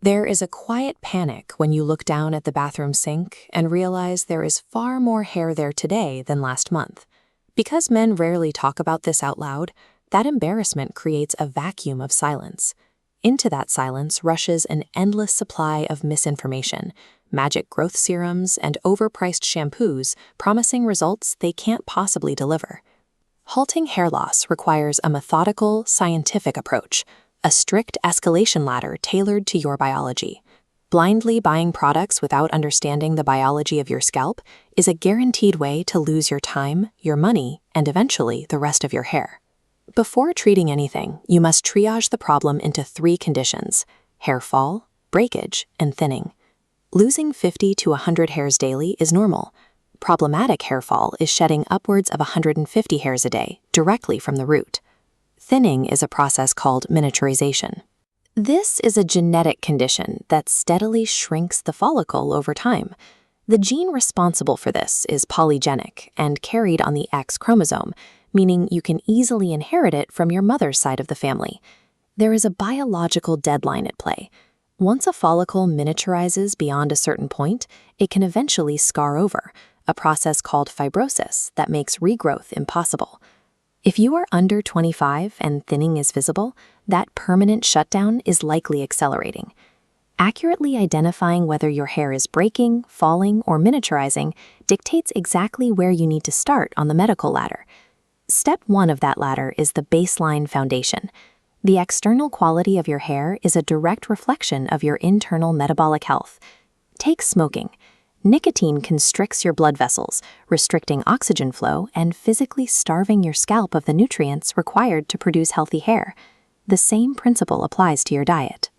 There is a quiet panic when you look down at the bathroom sink and realize there is far more hair there today than last month. Because men rarely talk about this out loud, that embarrassment creates a vacuum of silence. Into that silence rushes an endless supply of misinformation, magic growth serums, and overpriced shampoos promising results they can't possibly deliver. Halting hair loss requires a methodical, scientific approach, a strict escalation ladder tailored to your biology. Blindly buying products without understanding the biology of your scalp is a guaranteed way to lose your time, your money, and eventually the rest of your hair. Before treating anything, you must triage the problem into 3 conditions: hair fall, breakage, and thinning. Losing 50 to 100 hairs daily is normal. Problematic hair fall is shedding upwards of 150 hairs a day, directly from the root. Thinning is a process called miniaturization. This is a genetic condition that steadily shrinks the follicle over time. The gene responsible for this is polygenic and carried on the X chromosome, meaning you can easily inherit it from your mother's side of the family. There is a biological deadline at play. Once a follicle miniaturizes beyond a certain point, it can eventually scar over, a process called fibrosis that makes regrowth impossible. If you are under 25 and thinning is visible, that permanent shutdown is likely accelerating. Accurately identifying whether your hair is breaking, falling, or miniaturizing dictates exactly where you need to start on the medical ladder. Step 1 of that ladder is the baseline foundation. The external quality of your hair is a direct reflection of your internal metabolic health. Take smoking. Nicotine constricts your blood vessels, restricting oxygen flow and physically starving your scalp of the nutrients required to produce healthy hair. The same principle applies to your diet.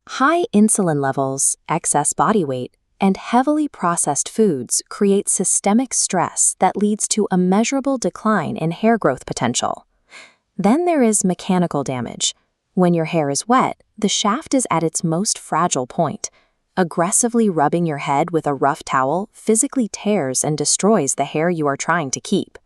High insulin levels, excess body weight, and heavily processed foods create systemic stress that leads to a measurable decline in hair growth potential. Then there is mechanical damage. When your hair is wet, the shaft is at its most fragile point. Aggressively rubbing your head with a rough towel physically tears and destroys the hair you are trying to keep.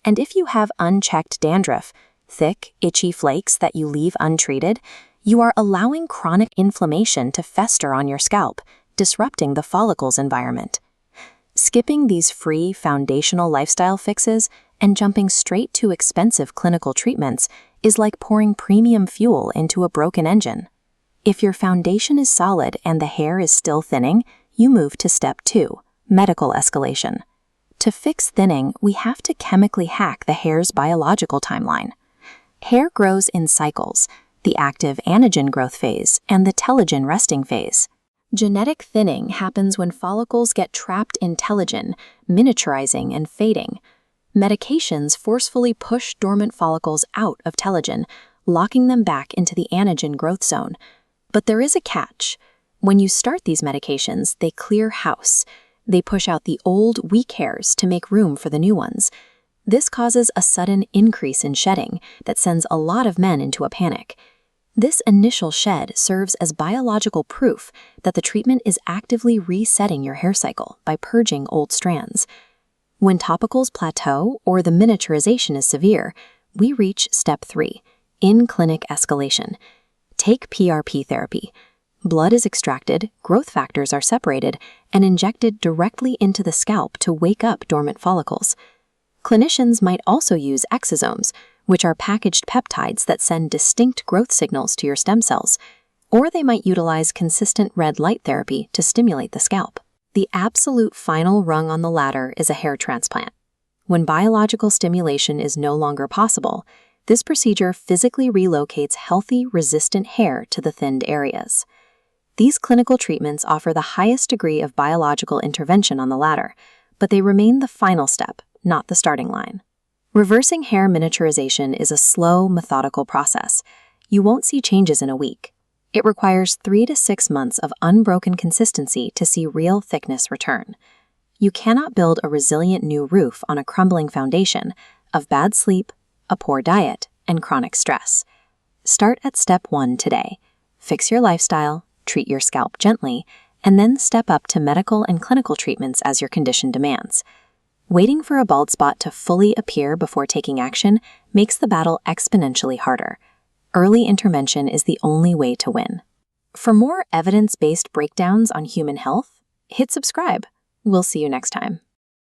And if you have unchecked dandruff, thick, itchy flakes that you leave untreated, you are allowing chronic inflammation to fester on your scalp, disrupting the follicle's environment. Skipping these free foundational lifestyle fixes and jumping straight to expensive clinical treatments is like pouring premium fuel into a broken engine. If your foundation is solid and the hair is still thinning, you move to step 2, medical escalation. To fix thinning, we have to chemically hack the hair's biological timeline. Hair grows in cycles, the active anagen growth phase and the telogen resting phase. Genetic thinning happens when follicles get trapped in telogen, miniaturizing and fading. Medications forcefully push dormant follicles out of telogen, locking them back into the anagen growth zone. But there is a catch. When you start these medications, they clear house. They push out the old, weak hairs to make room for the new ones. This causes a sudden increase in shedding that sends a lot of men into a panic. This initial shed serves as biological proof that the treatment is actively resetting your hair cycle by purging old strands. When topicals plateau or the miniaturization is severe, we reach step 3, in-clinic escalation. Take PRP therapy. Blood is extracted, growth factors are separated, and injected directly into the scalp to wake up dormant follicles. Clinicians might also use exosomes, which are packaged peptides that send distinct growth signals to your stem cells, or they might utilize consistent red light therapy to stimulate the scalp. The absolute final rung on the ladder is a hair transplant. When biological stimulation is no longer possible, this procedure physically relocates healthy, resistant hair to the thinned areas. These clinical treatments offer the highest degree of biological intervention on the ladder, but they remain the final step, not the starting line. Reversing hair miniaturization is a slow, methodical process. You won't see changes in a week. It requires 3 to 6 months of unbroken consistency to see real thickness return. You cannot build a resilient new roof on a crumbling foundation of bad sleep, a poor diet, and chronic stress. Start at step 1 today. Fix your lifestyle, treat your scalp gently, and then step up to medical and clinical treatments as your condition demands. Waiting for a bald spot to fully appear before taking action makes the battle exponentially harder. Early intervention is the only way to win. For more evidence-based breakdowns on human health, hit subscribe. We'll see you next time.